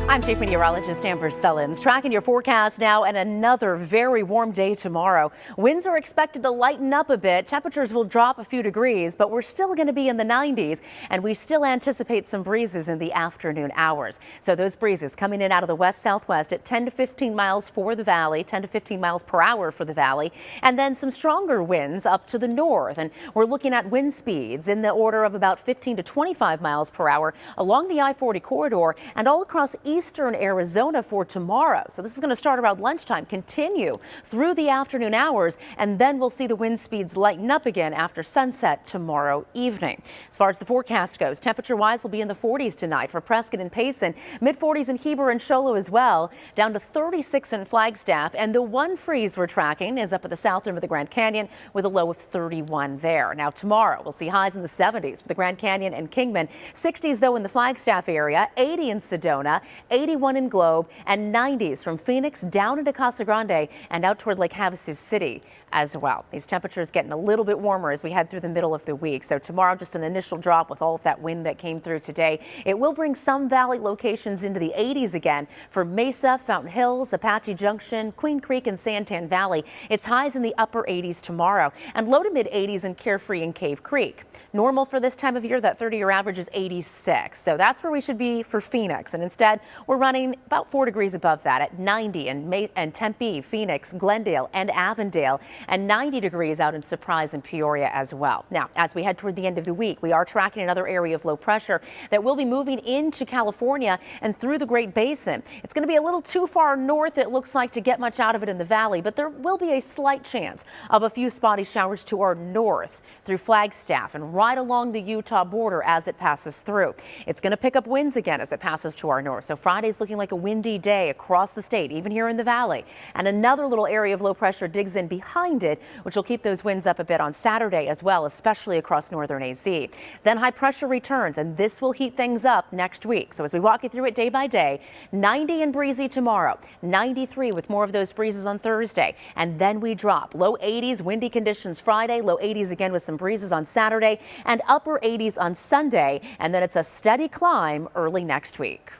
I'm Chief Meteorologist Amber Sullins, tracking your forecast now, and another very warm day tomorrow. Winds are expected to lighten up a bit. Temperatures will drop a few degrees, but we're still going to be in the 90s, and we still anticipate some breezes in the afternoon hours. So those breezes coming in out of the west-southwest at 10 to 15 miles for the valley, 10 to 15 miles per hour for the valley, and then some stronger winds up to the north. And we're looking at wind speeds in the order of about 15 to 25 miles per hour along the I-40 corridor and all across eastern Arizona for tomorrow. So this is going to start around lunchtime, continue through the afternoon hours, and then we'll see the wind speeds lighten up again after sunset tomorrow evening. As far as the forecast goes, temperature-wise will be in the 40s tonight for Prescott and Payson, mid-40s in Heber and Show Low as well, down to 36 in Flagstaff, and the one freeze we're tracking is up at the south rim of the Grand Canyon with a low of 31 there. Now tomorrow we'll see highs in the 70s for the Grand Canyon and Kingman, 60s though in the Flagstaff area, 80 in Sedona, 81 in Globe, and 90s from Phoenix down into Casa Grande and out toward Lake Havasu City as well. These temperatures getting a little bit warmer as we head through the middle of the week. So tomorrow, just an initial drop with all of that wind that came through today. It will bring some valley locations into the 80s again for Mesa, Fountain Hills, Apache Junction, Queen Creek, and Santan Valley. It's highs in the upper 80s tomorrow and low to mid 80s in Carefree and Cave Creek. Normal for this time of year, that 30-year average is 86. So that's where we should be for Phoenix. And instead, we're running about 4 degrees above that at 90 in Tempe, Phoenix, Glendale, and Avondale, and 90 degrees out in Surprise and Peoria as well. Now, as we head toward the end of the week, we are tracking another area of low pressure that will be moving into California and through the Great Basin. It's going to be a little too far north, it looks like, to get much out of it in the valley, but there will be a slight chance of a few spotty showers to our north through Flagstaff and right along the Utah border as it passes through. It's going to pick up winds again as it passes to our north. So Friday's looking like a windy day across the state, even here in the valley. And another little area of low pressure digs in behind it, which will keep those winds up a bit on Saturday as well, especially across northern AZ. Then high pressure returns, and this will heat things up next week. So as we walk you through it day by day, 90 and breezy tomorrow, 93 with more of those breezes on Thursday, and then we drop low 80s, windy conditions Friday, low 80s again with some breezes on Saturday, and upper 80s on Sunday, and then it's a steady climb early next week.